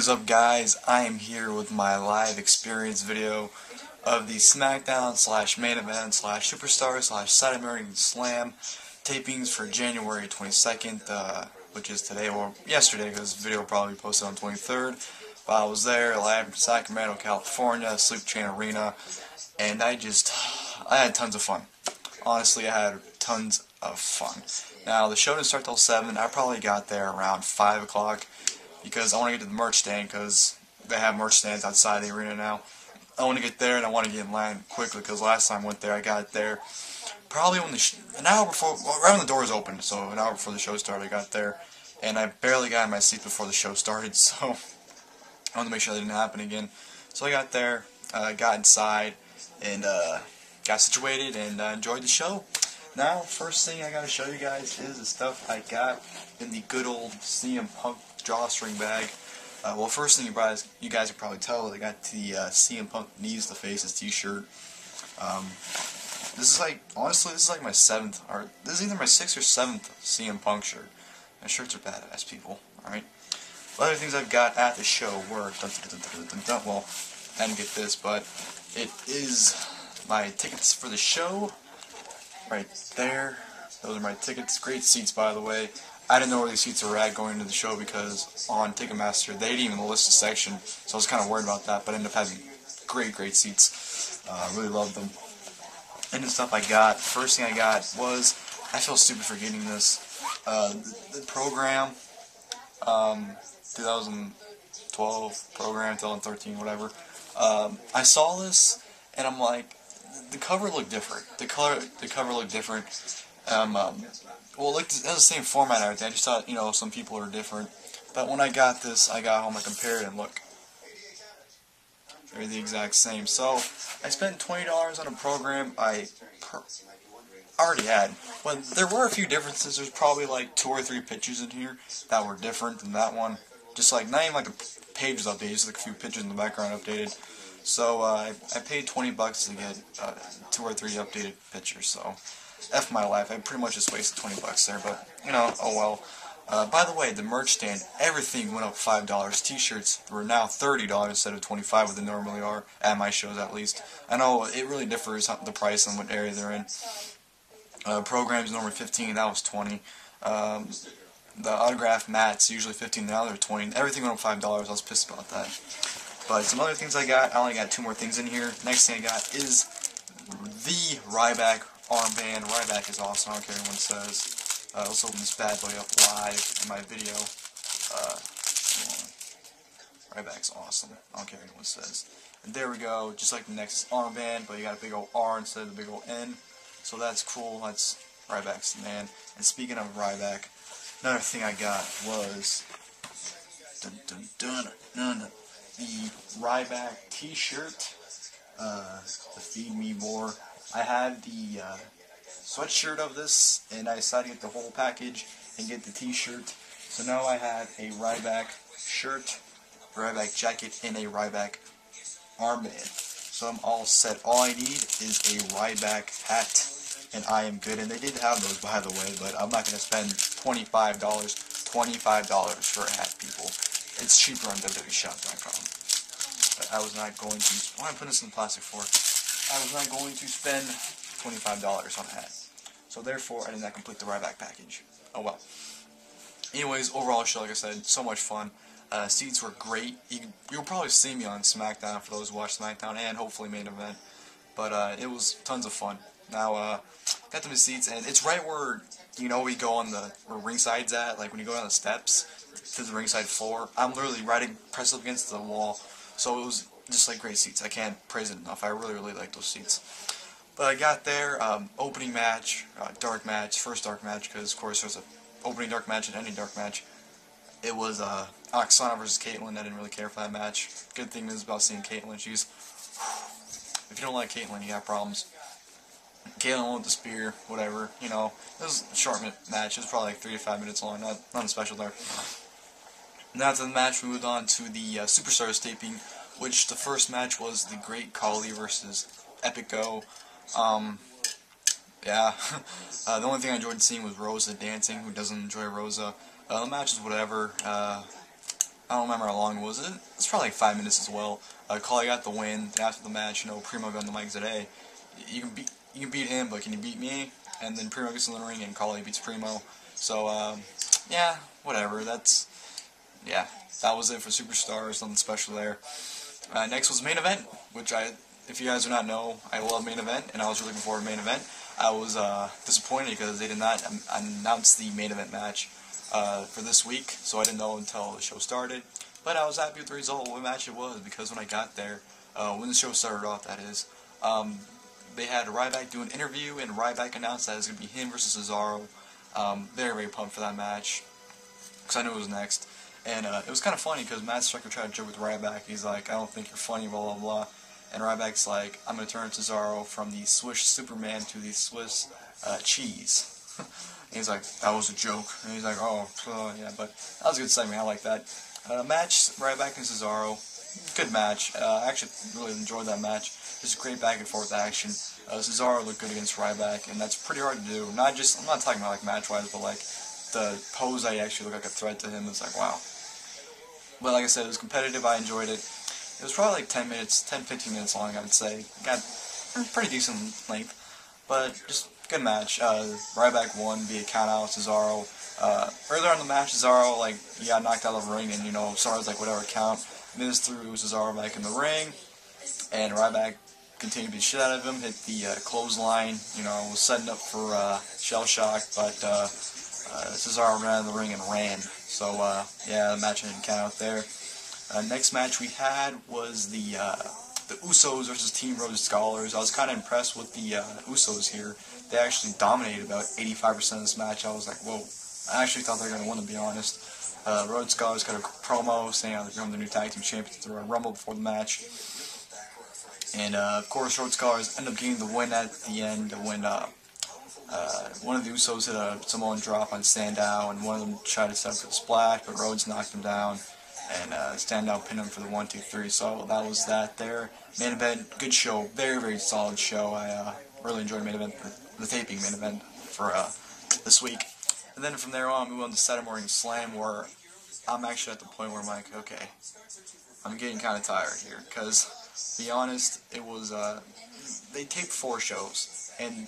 What's up, guys? I am here with my live experience video of the SmackDown / main event / Superstar / Sacramento Slam tapings for January 22nd, which is today or yesterday, because this video will probably be posted on 23rd. But I was there live in Sacramento, California, Sleep Chain Arena, and I had tons of fun. Honestly, I had tons of fun. Now, the show didn't start till 7. I probably got there around 5 o'clock. Because I want to get to the merch stand, because they have merch stands outside the arena now. I want to get there, and I want to get in line quickly, because last time I went there, I got there probably when an hour before, right when the doors opened, so an hour before the show started I got there, and I barely got in my seat before the show started, so I wanted to make sure that didn't happen again. So I got there, got inside, and got situated, and enjoyed the show. Now, first thing I got to show you guys is the stuff I got in the good old CM Punk drawstring bag. Well, first thing you guys can probably tell, I got the CM Punk Knees to Faces t-shirt. This is like, honestly, this is like my 7th, or this is either my 6th or 7th CM Punk shirt. My shirts are badass, people, alright? Other things I've got at the show were, well, I didn't get this, but it is my tickets for the show, right there. Those are my tickets. Great seats, by the way. I didn't know where these seats were at going into the show, because on Ticketmaster they didn't even list a section, so I was kind of worried about that, but I ended up having great seats. Really loved them. And the stuff I got, first thing I got was, I feel stupid for getting this, the program, 2012 program, 2013, whatever. I saw this, and I'm like, the cover looked different. The cover looked different. Well, it has the same format and everything. I just thought, some people are different. But when I got this, I got home, I compared it, and look, they're the exact same. So I spent $20 on a program I already had. But there were a few differences. There's probably like 2 or 3 pictures in here that were different than that one. Just like, not even like the page was updated, just like a few pictures in the background updated. So I paid $20 to get 2 or 3 updated pictures. So F my life, I pretty much just wasted $20 there, but, oh well. By the way, the merch stand, everything went up $5. T-shirts were now $30 instead of $25, what they normally are, at my shows at least. I know it really differs, the price on what area they're in. Programs normally $15, that was $20. The autograph mats, usually $15, now they're $20. Everything went up $5, I was pissed about that. But some other things I only got 2 more things in here. Next thing I got is the Ryback armband. Ryback is awesome, I don't care what anyone says. Let's open this bad boy up live in my video. Ryback's awesome, I don't care what anyone says. And there we go, just like the next armband, but you got a big old R instead of the big old N. So that's cool, that's Ryback's the man. And speaking of Ryback, another thing I got was the Ryback t-shirt, the Feed Me More. I had the sweatshirt of this, and I decided to get the whole package and get the t-shirt. So now I have a Ryback shirt, Ryback jacket, and a Ryback armband. So I'm all set. All I need is a Ryback hat, and I am good. And they did have those, by the way, but I'm not going to spend $25 for a hat, people. It's cheaper on WWEshop.com. But I was not going to. Why am I putting this in plastic for? I was not going to spend $25 on a hat. So therefore, I did not complete the Ryback package. Oh well. Anyways, overall show, like I said, so much fun. Seats were great. You'll probably see me on SmackDown for those who watch SmackDown, and hopefully main event. But it was tons of fun. Now, got to the seats, and it's right where, we go on where ringside's at, like when you go down the steps to the ringside floor. I'm literally pressed up against the wall. So it was just like great seats. I can't praise it enough. I really like those seats. But I got there, opening match, dark match, first dark match, because of course there's an opening dark match in any dark match. It was Oksana versus Caitlyn. I didn't really care for that match. Good thing is about seeing Caitlyn, if you don't like Caitlyn, you got problems. Caitlyn won with the spear, whatever, it was a short match. It was probably like 3 to 5 minutes long, nothing special there. And after the match, we moved on to the Superstars taping, which the first match was the Great Khali versus Epico. Yeah, the only thing I enjoyed seeing was Rosa dancing. Who doesn't enjoy Rosa? The match is whatever. I don't remember how long it was. It's probably like 5 minutes as well. Collie got the win. After the match, Primo got on the mic and said, "Hey, you can beat him, but can you beat me?" And then Primo gets in the ring, and Collie beats Primo. So yeah, whatever. Yeah, that was it for Superstars. Nothing special there. Next was main event, which if you guys do not know, I love main event, and I was really looking forward to main event. I was disappointed because they did not announce the main event match for this week, so I didn't know until the show started. But I was happy with the result, what match it was, because when I got there, when the show started off, that is, they had Ryback do an interview, and Ryback announced that it was going to be him versus Cesaro. Very, very pumped for that match, because I knew it was next. And it was kind of funny, because Matt Striker tried to joke with Ryback. He's like, "I don't think you're funny, blah, blah, blah." And Ryback's like, "I'm going to turn Cesaro from the Swiss Superman to the Swiss cheese." And he's like, "That was a joke." And he's like, "Oh, yeah," but that was a good segment. I like that. Match, Ryback and Cesaro. Good match. I actually really enjoyed that match. Just great back and forth action. Cesaro looked good against Ryback, and that's pretty hard to do. I'm not talking about like match-wise, but like the pose that he actually looked like a threat to him. It's like, wow. But like I said, it was competitive. I enjoyed it. It was probably like 10, 15 minutes long, I would say. Got pretty decent length, but just good match. Ryback won via countout. Cesaro. Earlier in the match, Cesaro he got knocked out of the ring, and Cesaro's like, whatever, count. Miz threw Cesaro back in the ring, and Ryback continued to beat the shit out of him. Hit the clothesline. Was setting up for shell shock, but Cesaro ran out of the ring and ran. So yeah, the match didn't count out there. Next match we had was the Usos versus Team Rhodes Scholars. I was kind of impressed with the Usos here. They actually dominated about 85% of this match. I was like, whoa. I actually thought they were going to win, to be honest. Rhodes Scholars got a promo saying how they're becoming the new tag team champions through a Rumble before the match. And of course, Rhodes Scholars ended up getting the win at the end when one of the Usos hit a Samoan drop on Sandow, and one of them tried to set up for the splash, but Rhodes knocked him down. And Sandow pinned him for the 1, 2, 3. So that was that there. Main event, good show, very, very solid show. I really enjoyed main event, the taping main event for this week. And then from there on, we went to Saturday Morning Slam, where I'm actually at the point where I'm like, okay, I'm getting kind of tired here, because, to be honest, it was, they taped 4 shows, and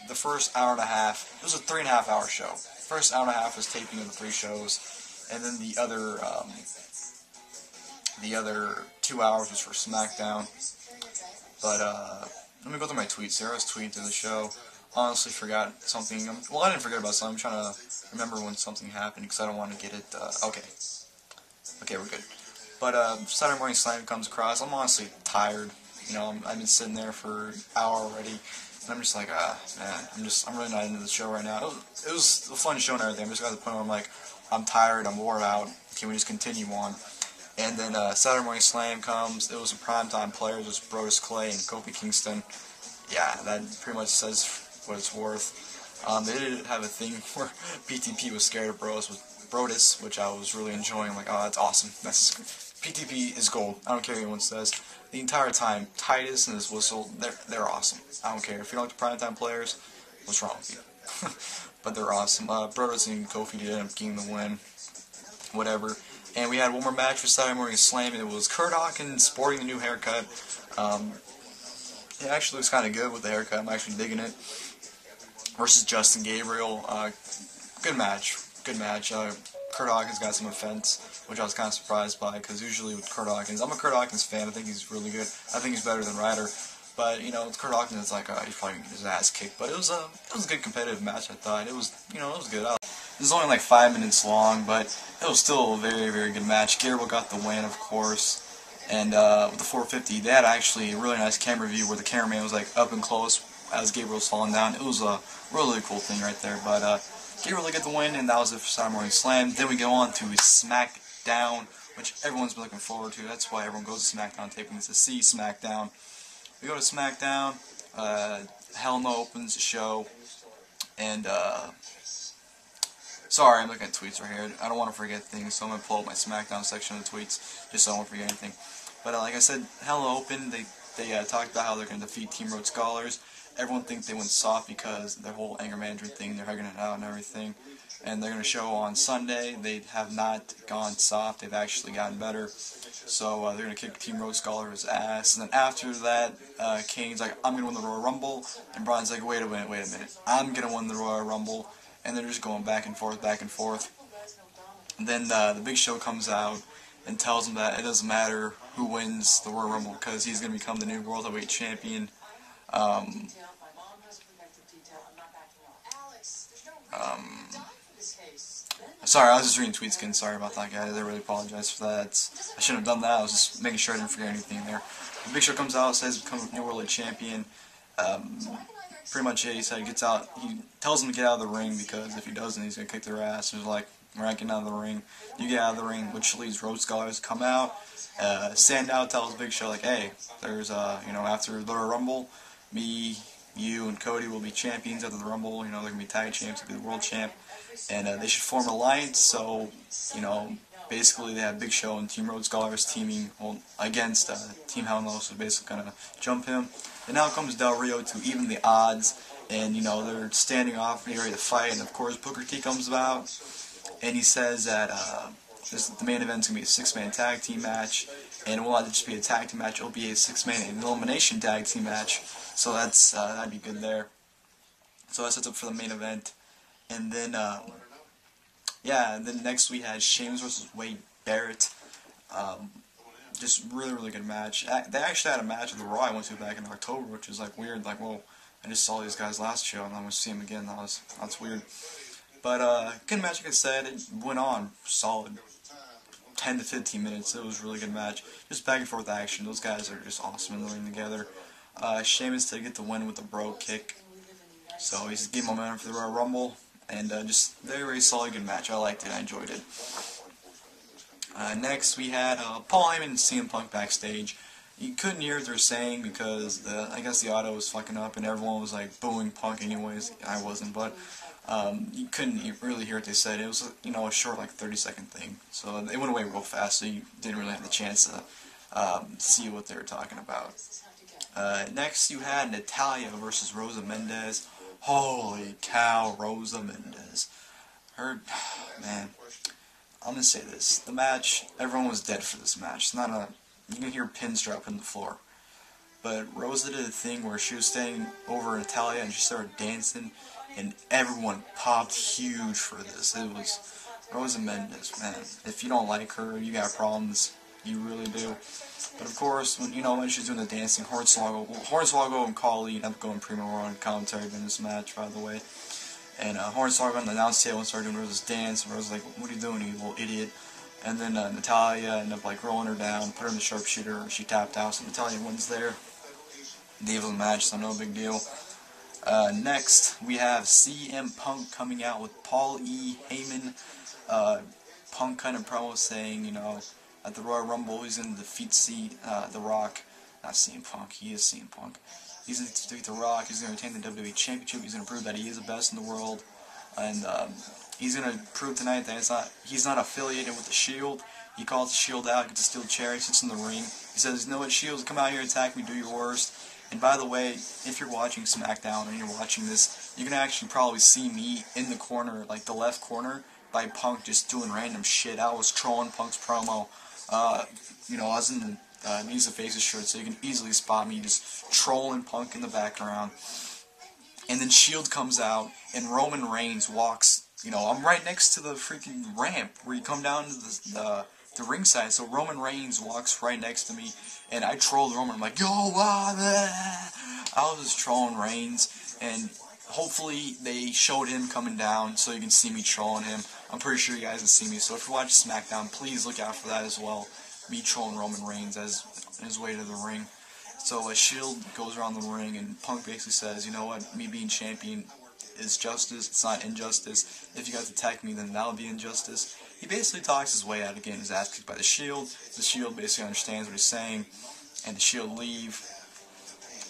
the first hour and a half, it was a 3.5 hour show. First hour and a half was taping of the 3 shows, and then the other 2 hours was for SmackDown. But let me go through my tweets here. I was tweeting through the show. Honestly forgot something. Well, I didn't forget about something. I'm trying to remember when something happened, because I don't want to get it. Okay, we're good. But Saturday Morning Slam comes across. I'm honestly tired. I've been sitting there for an hour already, and I'm just like, man, I'm really not into the show right now. It was a fun show and everything. I'm just got to the point where I'm like, I'm tired. I'm wore out. Can we just continue on? And then Saturday Morning Slam comes. It was a primetime players. It was Brodus Clay and Kofi Kingston. Yeah, that pretty much says what it's worth. They did have a thing where PTP was scared of Brodus, which I was really enjoying. I'm like, oh, that's awesome. PTP is gold. I don't care what anyone says. The entire time, Titus and his whistle, they're awesome. I don't care. If you don't like the primetime players, what's wrong with you? But they're awesome. Brodus and Kofi did end up getting the win. Whatever. And we had one more match for Saturday Morning Slam, and it was Kurt Hawkins sporting the new haircut. It actually looks kind of good with the haircut. I'm actually digging it. Versus Justin Gabriel. Good match. Good match. Kurt Hawkins got some offense, which I was kind of surprised by, because usually with Kurt Hawkins, I'm a Kurt Hawkins fan. I think he's really good. I think he's better than Ryder. But with Kurt Hawkins, it's like he's probably getting his ass kicked. But it was a good competitive match. I thought it was it was good. It was only like 5 minutes long, but it was still a very, very good match. Gabriel got the win, of course. And with the 450, they had actually a really nice camera view where the cameraman was like up and close as Gabriel was falling down. It was a really cool thing right there. But Gabriel got the win, and that was it for Saturday Morning Slam. Then we go on to SmackDown, which everyone's been looking forward to. That's why everyone goes to SmackDown tapings to see SmackDown. We go to SmackDown. Hell No opens the show, and sorry, I'm looking at tweets right here. I don't want to forget things, so I'm going to pull up my SmackDown section of the tweets, just so I won't forget anything. But like I said, Hell No opened. They talked about how they're going to defeat Team Rhodes Scholars. Everyone thinks they went soft because their whole anger management thing, they're hugging it out and everything. and they're going to show on Sunday. They have not gone soft. They've actually gotten better. So they're going to kick Team Rhodes Scholar's ass. And then after that, Kane's like, I'm going to win the Royal Rumble. And Braun's like, wait a minute. I'm going to win the Royal Rumble. And they're just going back and forth, back and forth. And then the Big Show comes out and tells him that it doesn't matter who wins the Royal Rumble because he's going to become the new World Heavyweight Champion. Sorry, I was just reading tweets again. Sorry about that, guys. I really apologize for that. I shouldn't have done that. I was just making sure I didn't forget anything there. The Big Show comes out, says become new World Champion. Pretty much, he said he gets out. He tells him to get out of the ring because if he doesn't, he's gonna kick their ass. He's like, we're not getting out of the ring. You get out of the ring, which leads Rhodes Scholars to come out. Sandow tells Big Show like, hey, there's after the Rumble, me, you, and Cody will be champions after the Rumble. They're gonna be tag champs, they'll be the world champ, and they should form an alliance. So, basically they have Big Show and Team Rhodes Scholars teaming against Team Hell No, so basically gonna jump him. And now comes Del Rio to even the odds, and they're standing off, ready to fight, and of course Booker T comes about, and he says that the main event's gonna be a 6-man tag team match, and it will not just be a tag team match; it'll be a 6-man elimination tag team match. So that'd be good there. So that sets up for the main event, and then and then next we had Sheamus versus Wade Barrett. Just really good match. They actually had a match at the Raw I went to back in October, which is like weird. Like, whoa, I just saw these guys last show and I'm gonna see them again. That's weird. But good match, like I said. It went on solid 10 to 15 minutes. It was a really good match. Just back and forth action. Those guys are just awesome in the ring together. Sheamus did get the win with the bro kick, so he's getting momentum for the Royal Rumble, and just very solid good match. I liked it. I enjoyed it. Next we had Paul Heyman and CM Punk backstage. You couldn't hear what they were saying because I guess the audio was fucking up and everyone was like booing Punk anyways. I wasn't, but you couldn't really hear what they said. It was a short 30-second thing, so it went away real fast, so you didn't really have the chance to see what they were talking about. Next you had Natalya versus Rosa Mendes. Holy cow, Rosa Mendes. Man, I'm gonna say this. The match, everyone was dead for this match. It's not you can hear pins drop in the floor. But Rosa did a thing where she was standing over Natalya and she started dancing, and everyone popped huge for this. It was Rosa Mendes, man. If you don't like her, you got problems. You really do. But of course, when she's doing the dancing, Hornswoggle and Khali end up going primo on commentary during this match, by the way. And Hornswoggle on the announce table and started doing Rosa's dance, and Rosa's like, what are you doing, you little idiot? And then Natalya ended up rolling her down, put her in the sharpshooter, and she tapped out, so Natalya wins there. The end of the match, so no big deal. Next, we have CM Punk coming out with Paul E. Heyman. Punk kind of promo saying, at the Royal Rumble, he's going to defeat The Rock. Not CM Punk, he is CM Punk. He's going to defeat The Rock, he's going to retain the WWE Championship, he's going to prove that he is the best in the world, and he's going to prove tonight that he's not affiliated with the Shield. He calls the Shield out, gets a steel chair, he sits in the ring. He says, what, Shields, come out here, attack me, do your worst. And by the way, if you're watching SmackDown and you're watching this, you can actually probably see me in the corner, the left corner, by Punk just doing random shit. I was trolling Punk's promo. I was in the Knees of Faces shirt, so you can easily spot me just trolling Punk in the background. And then Shield comes out, and Roman Reigns walks, I'm right next to the freaking ramp where you come down to the ringside, so Roman Reigns walks right next to me, and I trolled Roman. I'm like, yo, I was just trolling Reigns, and hopefully they showed him coming down so you can see me trolling him. I'm pretty sure you guys can see me, so if you're watching SmackDown, please look out for that as well. Me trolling Roman Reigns as his way to the ring. So Shield goes around the ring, and Punk basically says, you know what, me being champion is justice, it's not injustice. If you guys attack me, then that'll be injustice. He basically talks his way out of getting his ass kicked by the Shield. The Shield basically understands what he's saying, and the Shield leave.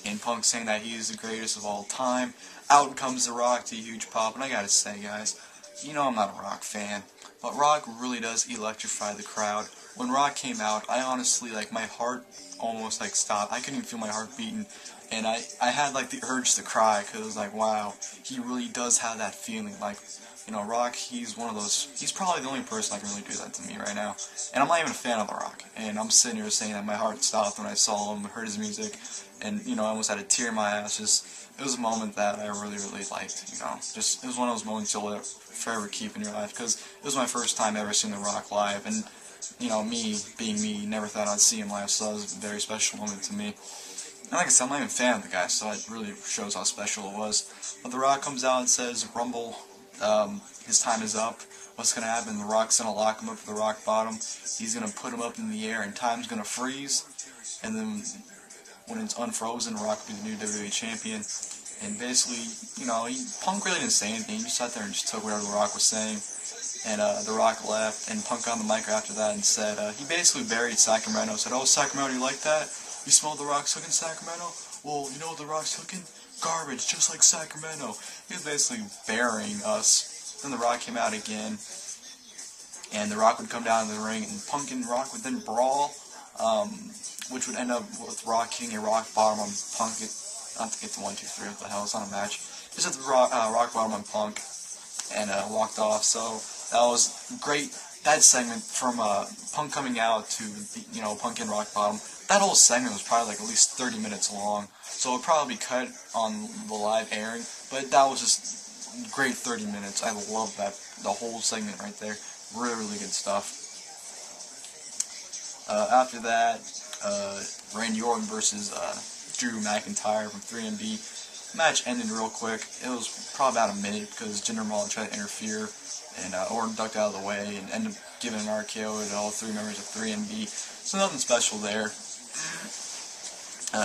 And Punk saying that he is the greatest of all time. Out comes The Rock to a huge pop, and I gotta say, guys, I'm not a Rock fan, but Rock really does electrify the crowd. When Rock came out, I honestly, my heart almost, stopped. I couldn't even feel my heart beating, and I had, the urge to cry, because it was wow, he really does have that feeling. You know, Rock, he's one of those, he's probably the only person that can really do that to me right now. And I'm not even a fan of The Rock. And I'm sitting here saying that my heart stopped when I saw him, heard his music, and, you know, I almost had a tear in my eyes. Just, it was a moment that I really, really liked, you know. Just, it was one of those moments you'll forever keep in your life, because it was my first time ever seeing The Rock live, and, you know, me, being me, never thought I'd see him live, so that was a very special moment to me. And like I said, I'm not even a fan of the guy, so it really shows how special it was. But The Rock comes out and says, Rumble, his time is up. What's going to happen? The Rock's going to lock him up to the rock bottom. He's going to put him up in the air, and time's going to freeze. And then when it's unfrozen, Rock will be the new WWE champion. And basically, you know, Punk really didn't say anything. He just sat there and just took whatever The Rock was saying. And The Rock left, and Punk got on the mic after that and said, he basically buried Sacramento. Said, oh, Sacramento, you like that? You smell The Rock's cooking Sacramento? Well, you know what The Rock's cooking? Garbage, just like Sacramento. He was basically burying us. Then The Rock came out again, and The Rock would come down to the ring, and Punk and Rock would then brawl, which would end up with Rock hitting a rock bottom on Punk. Not to get to 1, 2, 3, what the hell, it's not a match. Just hit the rock bottom on Punk, and walked off. So that was great. That segment from Punk coming out to, you know, Punk and rock bottom, that whole segment was probably like at least 30 minutes long. So it'll probably be cut on the live airing, but that was just great 30 minutes. I love that, the whole segment right there. Really, really good stuff. After that, Randy Orton versus Drew McIntyre from 3MB. Match ended real quick. It was probably about a minute because Jinder Mahal tried to interfere, and Orton ducked out of the way and ended up giving an RKO to all 3 members of 3MB. So nothing special there.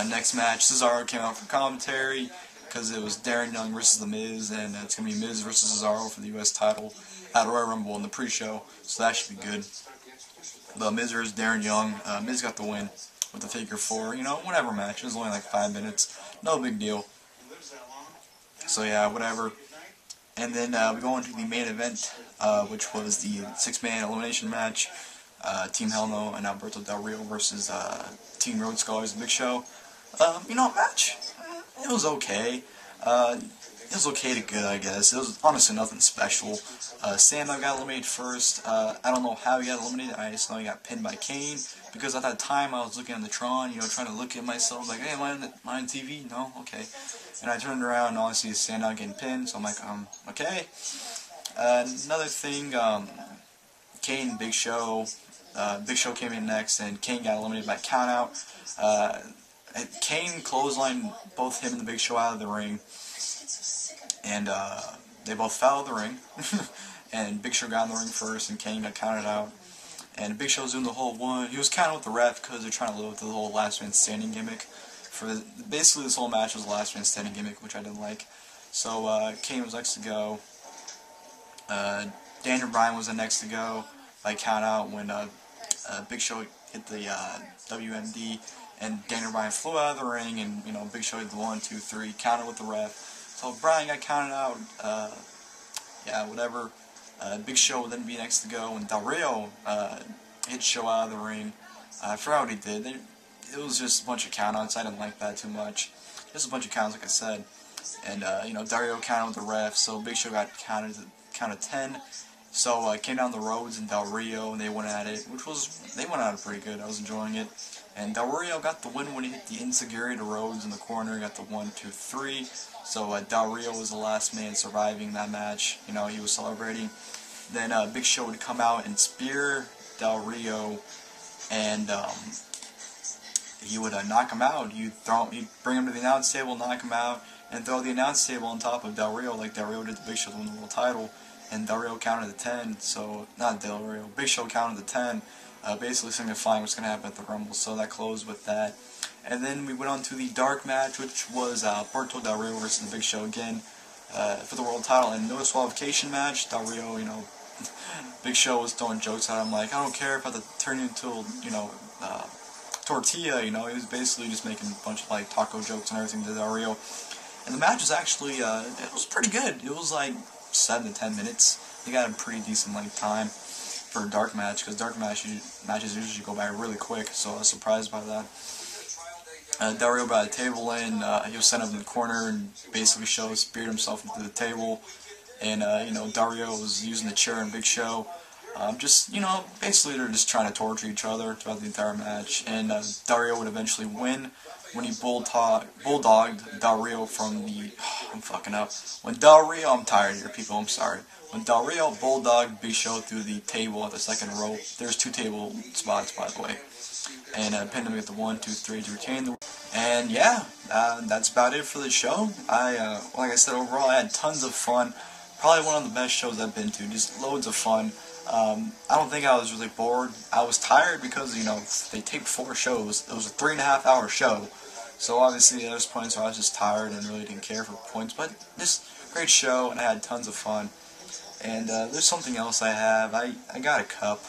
Next match, Cesaro came out for commentary because it was Darren Young versus The Miz, and it's going to be Miz versus Cesaro for the U.S. title at Royal Rumble in the pre-show, so that should be good. The Miz versus Darren Young, Miz got the win with the figure 4, you know, whatever match. It was only like 5 minutes, no big deal. So yeah, whatever. And then we go into the main event, which was the 6-man elimination match. Team Hell No and Alberto Del Rio versus Team Road Scholars and Big Show. You know, match, it was okay. It was okay to good, I guess. It was honestly nothing special. Sandman got eliminated first. I don't know how he got eliminated. I just know he got pinned by Kane. Because at that time I was looking at the Tron, you know, trying to look at myself, like, hey, am I on TV? No? Okay. And I turned around and all I see is Sandown getting pinned, so I'm like, okay. Another thing, Kane and Big Show. Big Show came in next, and Kane got eliminated by countout. Kane clotheslined both him and the Big Show out of the ring, and they both fell out of the ring. And Big Show got in the ring first, and Kane got counted out. And Big Show's doing the whole one. He was counted with the ref because they're trying to live with the whole last man standing gimmick. Basically, this whole match was the last man standing gimmick, which I didn't like. So Kane was next to go. Daniel Bryan was the next to go by count out when Big Show hit the WMD, and Daniel Bryan flew out of the ring, and you know Big Show hit the 1, 2, 3, counted with the ref. So Bryan got counted out. Yeah, whatever. Big Show would then be next to go, and Del Rio hit Show out of the ring. I forgot what he did. It was just a bunch of countouts. I didn't like that too much. Just a bunch of counts, like I said. And you know, Del Rio counted with the ref, so Big Show got counted to count of 10. So came down the roads and Del Rio, and they went at it, they went at it pretty good. I was enjoying it. And Del Rio got the win when he hit the Insecurity to Rhodes in the corner. Got the 1, 2, 3. So Del Rio was the last man surviving that match. You know, he was celebrating. Then Big Show would come out and spear Del Rio, and he would knock him out. He'd bring him to the announce table, knock him out, and throw the announce table on top of Del Rio, like Del Rio did to Big Show to win the world title. And Del Rio counted to 10, so, not Del Rio, Big Show counted to 10, basically signifying what's going to happen at the Rumble, so that closed with that. And then we went on to the dark match, which was Alberto Del Rio versus the Big Show again, for the world title. And no disqualification match. Del Rio, you know, Big Show was throwing jokes at him, like, I don't care if I have to turn you into, you know, tortilla, you know. He was basically just making a bunch of, like, taco jokes and everything to Del Rio. And the match was actually, it was pretty good. It was, like, 7 to 10 minutes. They got a pretty decent length time for a dark match, because dark matches usually go by really quick, so I was surprised by that. Del Rio brought a table in, he was set up in the corner, and basically speared himself into the table, and Dario was using the chair and Big Show. Basically they're just trying to torture each other throughout the entire match, and Dario would eventually win when he bulldogged Dario from the... I'm fucking up. I'm tired here, people, I'm sorry. When Dario bulldogged Big Show through the table at the second rope, there's 2 table spots, by the way, and pinned him at the 1, 2, 3 to retain the... And yeah, that's about it for the show. Like I said, overall I had tons of fun. Probably one of the best shows I've been to, just loads of fun. I don't think I was really bored. I was tired because, they taped 4 shows. It was a 3.5-hour show. So obviously there was points where I was just tired and really didn't care for points. But just great show, and I had tons of fun. And there's something else I have. I got a cup,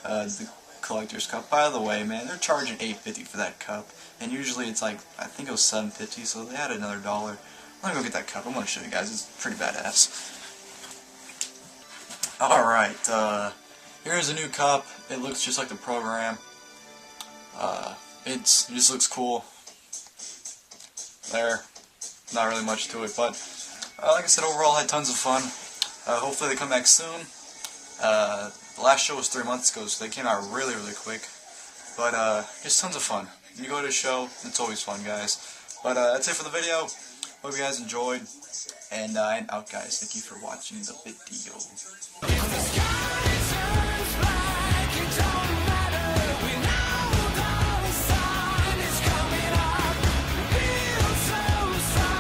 the collector's cup. By the way, man, they're charging $8.50 for that cup. And usually it's like, I think it was $7.50, so they had another $1. I'm gonna go get that cup. I'm gonna show you guys. It's pretty badass. Alright, here's a new cup. It looks just like the program. It just looks cool. There. Not really much to it, but like I said, overall I had tons of fun. Hopefully they come back soon. The last show was 3 months ago, so they came out really quick. But just tons of fun. When you go to a show, it's always fun, guys. But that's it for the video. Hope you guys enjoyed. And I'm out, guys. Thank you for watching the video.